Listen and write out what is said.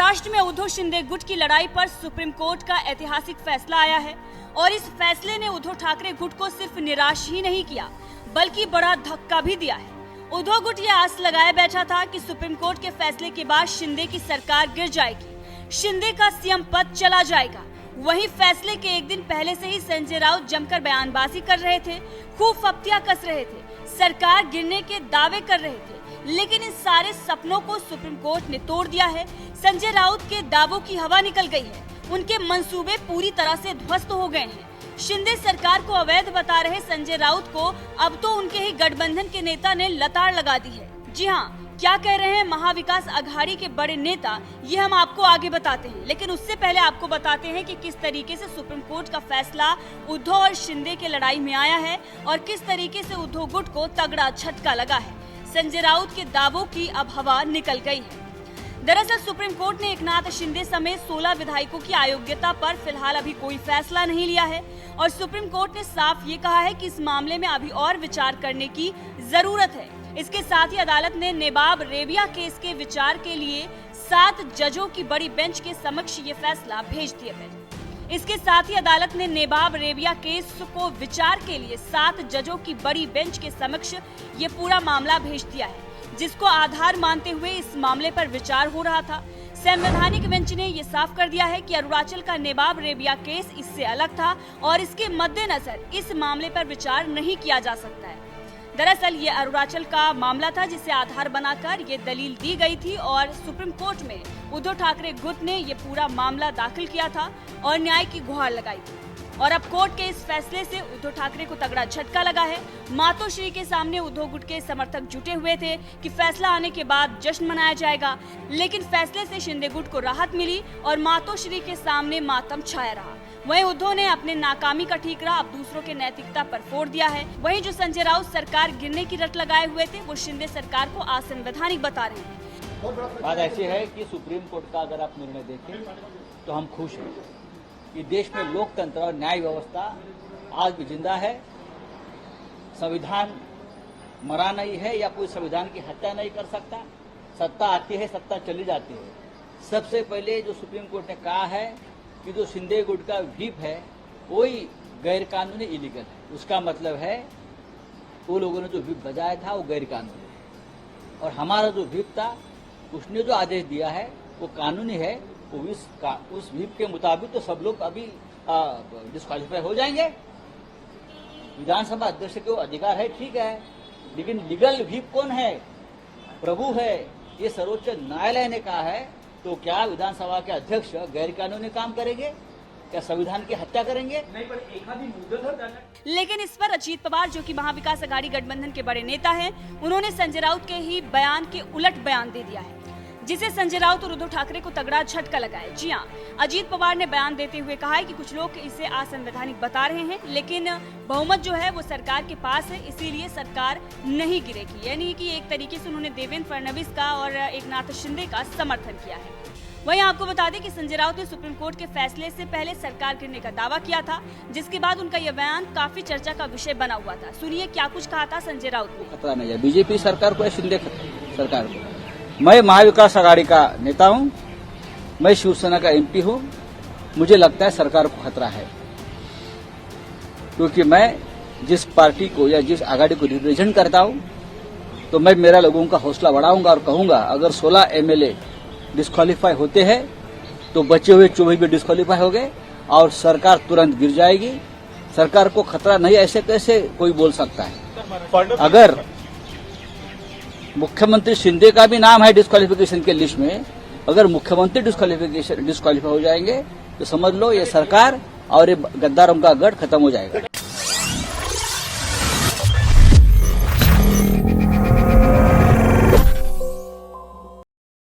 महाराष्ट्र में उद्धव शिंदे गुट की लड़ाई पर सुप्रीम कोर्ट का ऐतिहासिक फैसला आया है और इस फैसले ने उद्धव ठाकरे गुट को सिर्फ निराश ही नहीं किया बल्कि बड़ा धक्का भी दिया है। उद्धव गुट ये आस लगाए बैठा था कि सुप्रीम कोर्ट के फैसले के बाद शिंदे की सरकार गिर जाएगी, शिंदे का सीएम पद चला जाएगा। वहीं फैसले के एक दिन पहले से ही संजय राउत जमकर बयानबाजी कर रहे थे, खूब फप्तियां कस रहे थे, सरकार गिरने के दावे कर रहे थे, लेकिन इन सारे सपनों को सुप्रीम कोर्ट ने तोड़ दिया है। संजय राउत के दावों की हवा निकल गई है, उनके मंसूबे पूरी तरह से ध्वस्त हो गए हैं। शिंदे सरकार को अवैध बता रहे संजय राउत को अब तो उनके ही गठबंधन के नेता ने लताड़ लगा दी है। जी हाँ, क्या कह रहे हैं महाविकास अघाड़ी के बड़े नेता, ये हम आपको आगे बताते हैं, लेकिन उससे पहले आपको बताते हैं कि किस तरीके से सुप्रीम कोर्ट का फैसला उद्धव और शिंदे के लड़ाई में आया है और किस तरीके से उद्धव गुट को तगड़ा झटका लगा है। संजय राउत के दावों की अब हवा निकल गई है। दरअसल सुप्रीम कोर्ट ने एकनाथ शिंदे समेत 16 विधायकों की अयोग्यता पर फिलहाल अभी कोई फैसला नहीं लिया है और सुप्रीम कोर्ट ने साफ ये कहा है कि इस मामले में अभी और विचार करने की जरूरत है। इसके साथ ही अदालत ने नेबाब रेबिया केस के विचार के लिए 7 जजों की बड़ी बेंच के समक्ष ये फैसला भेज दिया है। इसके साथ ही अदालत ने नेबाब रेबिया केस को विचार के लिए 7 जजों की बड़ी बेंच के समक्ष ये पूरा मामला भेज दिया है, जिसको आधार मानते हुए इस मामले पर विचार हो रहा था। संवैधानिक बेंच ने ये साफ कर दिया है कि अरुणाचल का नेबाब रेबिया केस इससे अलग था और इसके मद्देनजर इस मामले पर विचार नहीं किया जा सकता है। दरअसल ये अरुणाचल का मामला था जिसे आधार बनाकर ये दलील दी गई थी और सुप्रीम कोर्ट में उद्धव ठाकरे गुट ने ये पूरा मामला दाखिल किया था और न्याय की गुहार लगाई थी। और अब कोर्ट के इस फैसले से उद्धव ठाकरे को तगड़ा झटका लगा है। मातोश्री के सामने उद्धव गुट के समर्थक जुटे हुए थे कि फैसला आने के बाद जश्न मनाया जाएगा, लेकिन फैसले से शिंदे गुट को राहत मिली और मातोश्री के सामने मातम छाया रहा। वहीं उद्धव ने अपने नाकामी का ठीकरा अब दूसरों के नैतिकता पर फोड़ दिया है। वहीं जो संजय राउत सरकार गिरने की रट लगाए हुए थे, वो शिंदे सरकार को असंवैधानिक बता रहे हैं। बात ऐसी है कि सुप्रीम कोर्ट का अगर आप निर्णय देखें तो हम खुश हैं कि देश में लोकतंत्र और न्याय व्यवस्था आज भी जिंदा है। संविधान मरा नहीं है या कोई संविधान की हत्या नहीं कर सकता। सत्ता आती है, सत्ता चली जाती है। सबसे पहले जो सुप्रीम कोर्ट ने कहा है कि जो शिंदे गुट का व्हीप है वही गैर कानूनी इलीगल है। उसका मतलब है वो लोगों ने जो व्हीप बजाया था वो गैर कानूनी है और हमारा जो व्हीप था उसने जो आदेश दिया है वो कानूनी है। उस व्हीप के मुताबिक तो सब लोग अभी डिस्क्वालीफाई हो जाएंगे। विधानसभा अध्यक्ष को अधिकार है, ठीक है, लेकिन लीगल व्हीप कौन है? प्रभु है। ये सर्वोच्च न्यायालय ने कहा है, तो क्या विधानसभा के अध्यक्ष गैर कानूनी काम करेंगे? क्या संविधान की हत्या करेंगे? नहीं, पर एक आधी मुद्दत है। लेकिन इस पर अजीत पवार, जो कि महाविकास अघाड़ी गठबंधन के बड़े नेता हैं, उन्होंने संजय राउत के ही बयान के उलट बयान दे दिया है, जिसे संजय राउत और उद्धव ठाकरे को तगड़ा झटका लगा है। जी हाँ, अजीत पवार ने बयान देते हुए कहा है कि कुछ लोग इसे असंवैधानिक बता रहे हैं, लेकिन बहुमत जो है वो सरकार के पास है, इसीलिए सरकार नहीं गिरेगी। यानी कि एक तरीके से उन्होंने देवेंद्र फडणवीस का और एकनाथ शिंदे का समर्थन किया है। वहीं आपको बता दें कि संजय राउत ने सुप्रीम कोर्ट के फैसले से पहले सरकार गिरने का दावा किया था, जिसके बाद उनका यह बयान काफी चर्चा का विषय बना हुआ था। सुनिए क्या कुछ कहा था संजय राउत ने। खतरा नहीं है बीजेपी सरकार को या शिंदे सरकार को। मैं महाविकास अघाड़ी का नेता हूं, मैं शिवसेना का एमपी हूं। मुझे लगता है सरकार को खतरा है, क्योंकि मैं जिस पार्टी को या जिस अघाड़ी को रिप्रेजेंट करता हूं, तो मैं मेरा लोगों का हौसला बढ़ाऊंगा और कहूंगा अगर 16 एमएलए डिस्क्वालीफाई होते हैं तो बचे हुए 24 भी डिस्क्वालीफाई हो गए और सरकार तुरंत गिर जाएगी। सरकार को खतरा नहीं, ऐसे कैसे कोई बोल सकता है? अगर मुख्यमंत्री शिंदे का भी नाम है डिस्क्वालिफिकेशन के लिस्ट में, अगर मुख्यमंत्री डिस्क्वालीफाई हो जाएंगे तो समझ लो ये सरकार और ये गद्दारों का गढ़ खत्म हो जाएगा।